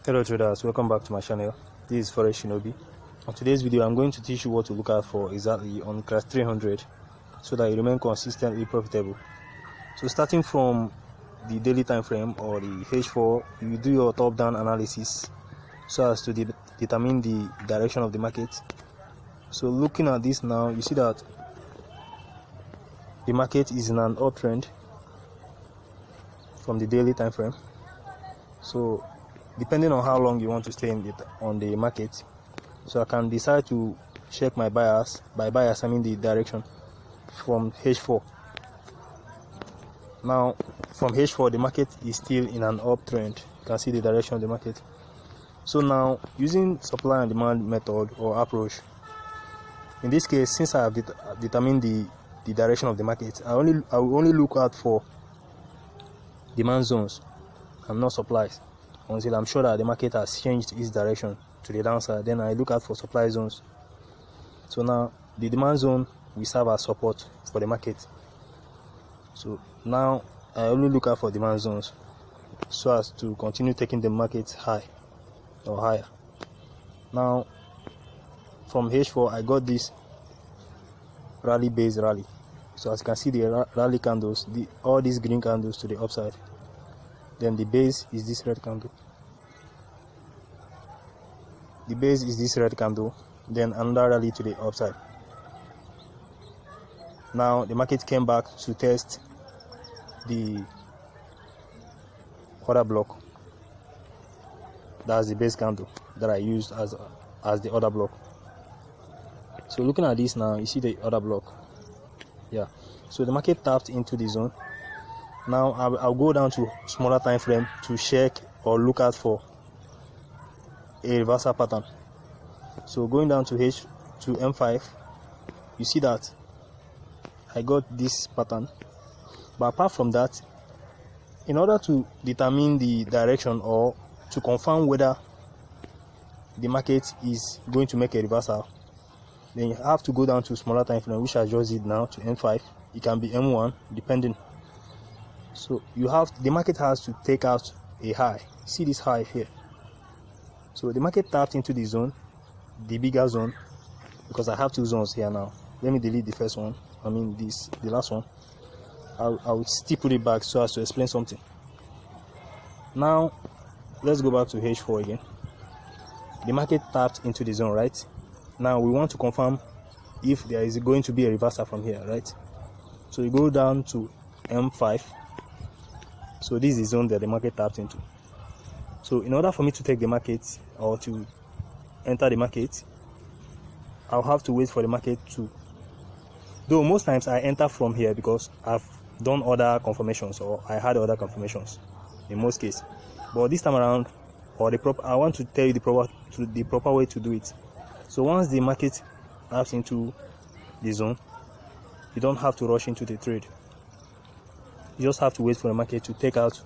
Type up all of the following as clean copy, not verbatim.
Hello traders, welcome back to my channel. This is Forex Shinobi. On today's video, I'm going to teach you what to look out for exactly on class 300 so that you remain consistently profitable. So starting from the daily time frame or the H4, you do your top-down analysis so as to determine the direction of the market. So looking at this now, you see that the market is in an uptrend from the daily time frame. So depending on how long you want to stay on the market, so I can decide to check my bias. By bias I mean the direction from H4. Now from H4 the market is still in an uptrend. You can see the direction of the market. So now using supply and demand method or approach, in this case, since I have determined the direction of the market, I will only look out for demand zones and not supplies until I'm sure that the market has changed its direction to the downside. Then I look out for supply zones. So now the demand zone will serve as support for the market. So now I only look out for demand zones so as to continue taking the market high or higher. Now from H4 I got this rally based rally. So as you can see, the rally candles, all these green candles to the upside. Then the base is this red candle. The base is this red candle. Then another rally to the upside. Now the market came back to test the order block. That's the base candle that I used as the order block. So looking at this now, you see the order block. Yeah. So the market tapped into the zone. Now I'll go down to smaller time frame to check or look out for a reversal pattern. So going down to M5, you see that I got this pattern. But apart from that, in order to determine the direction or to confirm whether the market is going to make a reversal, then you have to go down to smaller time frame, which I just did now, to M5. It can be M1 depending. So the market has to take out a high. See this high here. So the market tapped into the zone, the bigger zone, because I have two zones here now. Let me delete the first one. I mean the last one. I will still put it back so as to explain something. Now let's go back to H4 again. The market tapped into the zone, right? Now we want to confirm if there is going to be a reversal from here, right? So you go down to M5. So this is the zone that the market tapped into. So in order for me to take the market or to enter the market, I'll have to wait for the market to, though most times I enter from here because I've done other confirmations or I had other confirmations in most cases. But this time around, I want to tell you the proper way to do it. So once the market taps into the zone, you don't have to rush into the trade. You just have to wait for the market to take out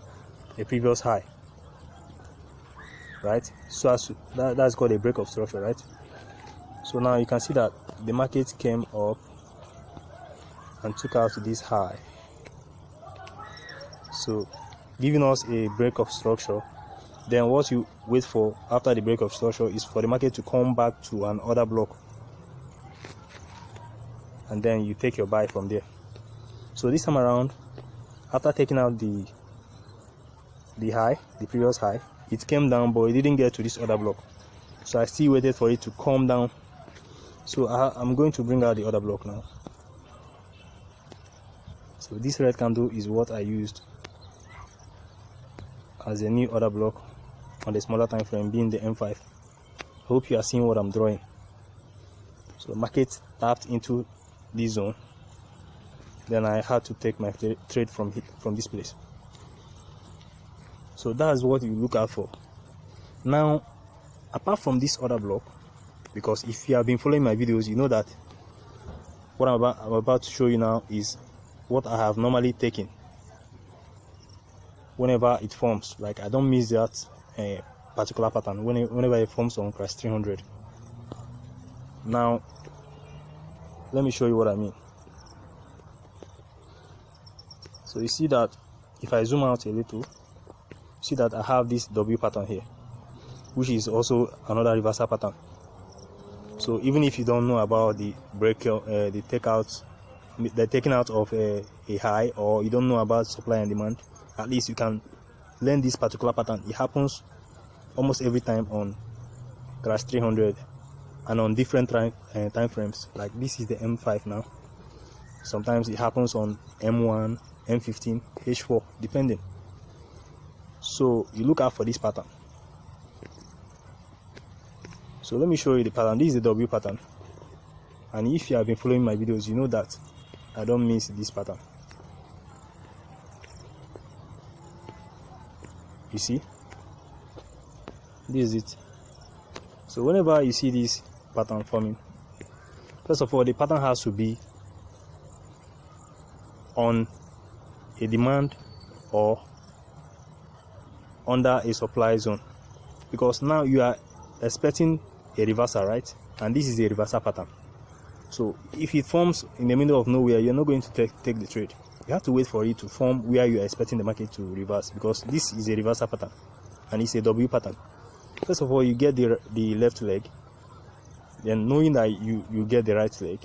a previous high, right? So that's called a break of structure, right? So now you can see that the market came up and took out this high, so giving us a break of structure. Then what you wait for after the break of structure is for the market to come back to an order block, and then you take your buy from there. So this time around, after taking out the high, the previous high, it came down, but it didn't get to this order block. So I still waited for it to come down. So I'm going to bring out the order block now. So this red candle is what I used as a new order block on the smaller time frame, being the M5. Hope you are seeing what I'm drawing. So market tapped into this zone. Then I had to take my trade from this place. So that's what you look out for. Now, apart from this order block, because if you have been following my videos, you know that what I'm about to show you now is what I have normally taken whenever it forms. Like, I don't miss that particular pattern whenever it forms on class 300. Now let me show you what I mean. So you see that if I zoom out a little, see that I have this W pattern here. which is also another reversal pattern. So even if you don't know about the the taking out of a high, or you don't know about supply and demand, at least you can learn this particular pattern. It happens almost every time on crash 300 and on different time frames. Like this is the M5 now. Sometimes it happens on M1, M15, H4, depending. So you look out for this pattern. So let me show you the pattern. This is the W pattern, and if you have been following my videos, you know that I don't miss this pattern. You see, this is it. So whenever you see this pattern forming, first of all, the pattern has to be on a demand or under a supply zone, because now you are expecting a reversal, right? And this is a reversal pattern. So if it forms in the middle of nowhere, you're not going to take the trade. You have to wait for it to form where you are expecting the market to reverse, because this is a reversal pattern and it's a W pattern. First of all, you get the left leg, then knowing that you get the right leg,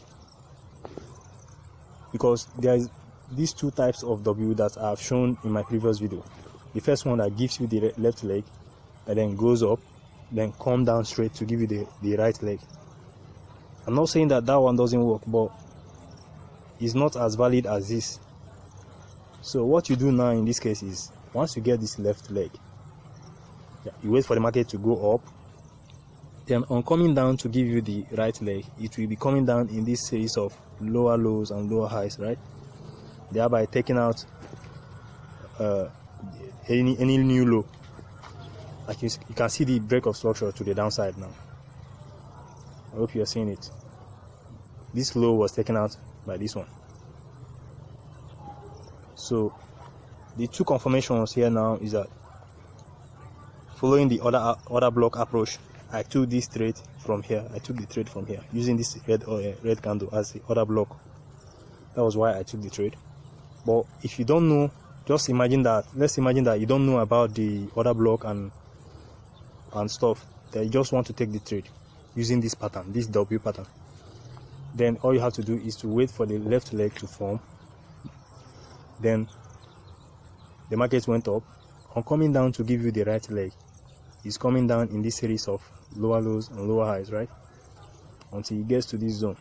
because there is these two types of W that I have shown in my previous video. The first one that gives you the left leg and then goes up, then come down straight to give you the right leg. I'm not saying that one doesn't work, but it's not as valid as this. So what you do now in this case is, once you get this left leg, you wait for the market to go up, then on coming down to give you the right leg, it will be coming down in this series of lower lows and lower highs, right? Thereby taking out any new low. Like you can see the break of structure to the downside now. I hope you are seeing it. This low was taken out by this one. So the two confirmations here now is that following the other block approach, I took this trade from here. I took the trade from here using this red candle as the other block. That was why I took the trade. But if you don't know, just imagine that. Let's imagine that you don't know about the other block and stuff. That you just want to take the trade using this pattern, this W pattern. Then all you have to do is to wait for the left leg to form. Then the market went up. On coming down to give you the right leg, it's coming down in this series of lower lows and lower highs, right? Until it gets to this zone.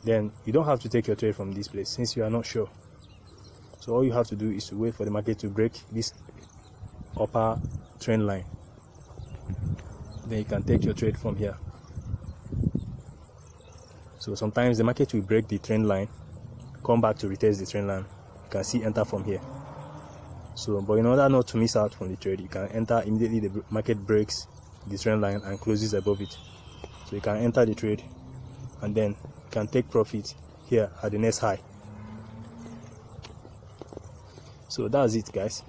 Then you don't have to take your trade from this place since you are not sure. So all you have to do is to wait for the market to break this upper trend line. Then you can take your trade from here. So sometimes the market will break the trend line, come back to retest the trend line. You can see enter from here. So, but in order not to miss out from the trade, you can enter immediately the market breaks the trend line and closes above it. So you can enter the trade and then you can take profit here at the next high. So that's it, guys.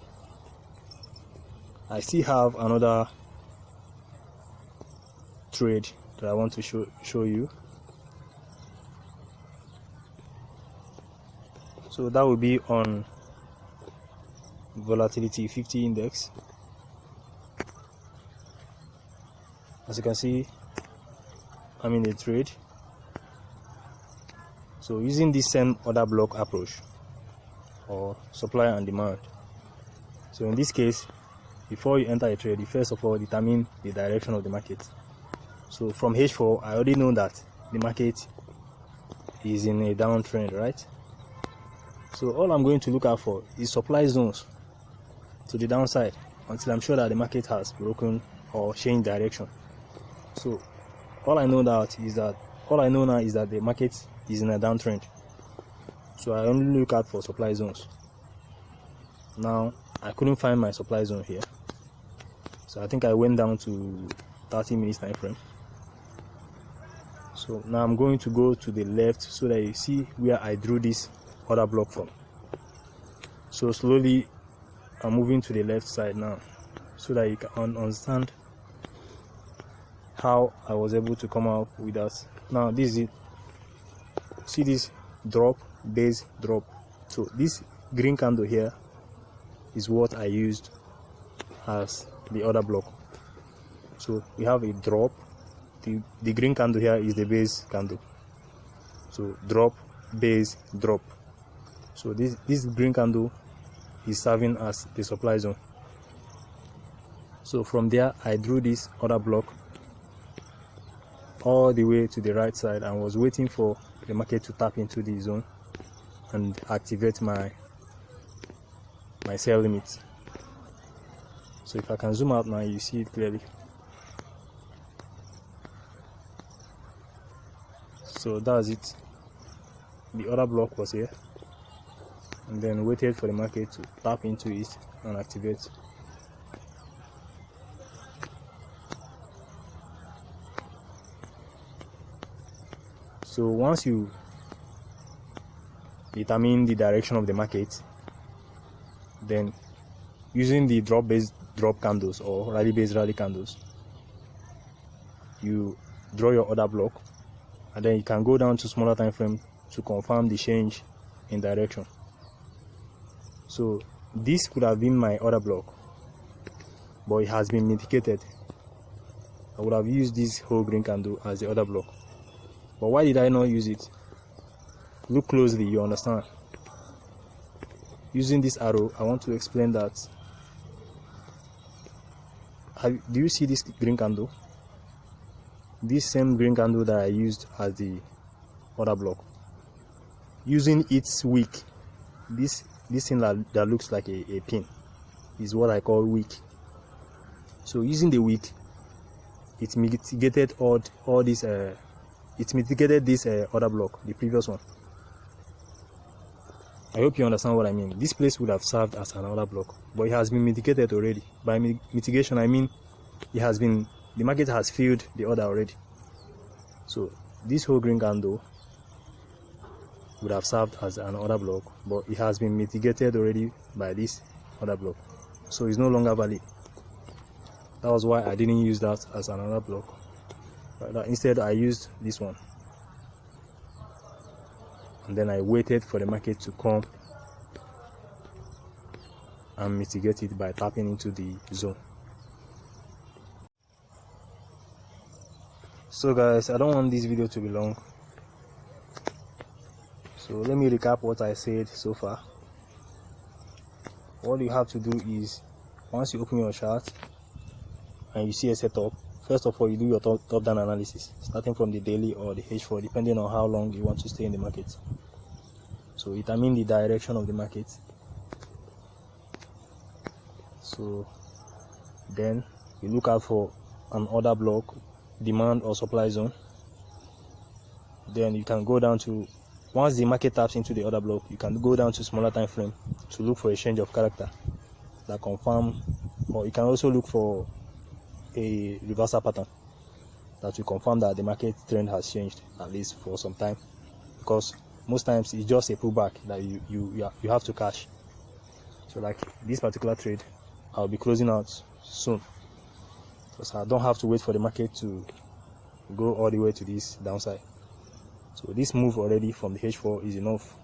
I still have another trade that I want to show you. So that will be on volatility 50 index. As you can see, I'm in a trade. So using this same order block approach or supply and demand. So in this case, before you enter a trade, you first of all determine the direction of the market. So from H4, I already know that the market is in a downtrend, right? So all I'm going to look out for is supply zones to the downside until I'm sure that the market has broken or changed direction. So all I know now is that the market is in a downtrend. So I only look out for supply zones. Now I couldn't find my supply zone here, so I think I went down to 30 minutes time frame. So now I'm going to go to the left so that you see where I drew this other block from. So slowly I'm moving to the left side now so that you can understand how I was able to come out with that. Now this is it. See this drop, base, drop. So this green candle here is what I used as the order block. So we have a drop. The green candle here is the base candle. So drop, base, drop. So this green candle is serving as the supply zone. So from there I drew this order block all the way to the right side and was waiting for the market to tap into the zone and activate my sell limit. So if I can zoom out now, you see it clearly. So that's it. The order block was here, and then waited for the market to tap into it and activate. So once you determine the direction of the market, then using the drop based drop candles or rally based rally candles, you draw your order block, and then you can go down to smaller time frame to confirm the change in direction. So this could have been my order block, but it has been mitigated. I would have used this whole green candle as the order block. But why did I not use it? Look closely, you understand. Using this arrow, I want to explain that. Do you see this green candle? This same green candle that I used as the order block. Using its wick, this thing that looks like a pin is what I call wick. So using the wick, it mitigated all this. It mitigated this order block, the previous one. I hope you understand what I mean. This place would have served as an order block, but it has been mitigated already. By mitigation, I mean the market has filled the order already. So this whole green candle would have served as an order block, but it has been mitigated already by this order block. So it's no longer valid. That was why I didn't use that as an order block. Instead, I used this one, and then I waited for the market to come and mitigate it by tapping into the zone. So guys, I don't want this video to be long, so let me recap what I said so far. What you have to do is, once you open your chart and you see a setup, first of all, you do your top-down analysis, starting from the daily or the H4, depending on how long you want to stay in the market. So determine the direction of the market. So then you look out for an order block, demand or supply zone. Then you can go down to, once the market taps into the order block, you can go down to smaller time frame to look for a change of character that confirm, or you can also look for a reversal pattern that will confirm that the market trend has changed, at least for some time, because most times it's just a pullback that you have to cash. So like this particular trade, I'll be closing out soon, because I don't have to wait for the market to go all the way to this downside. So this move already from the H4 is enough.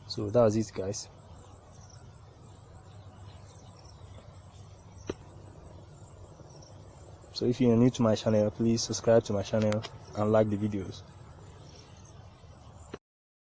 So that's it, guys. So if you're new to my channel, please subscribe to my channel and like the videos.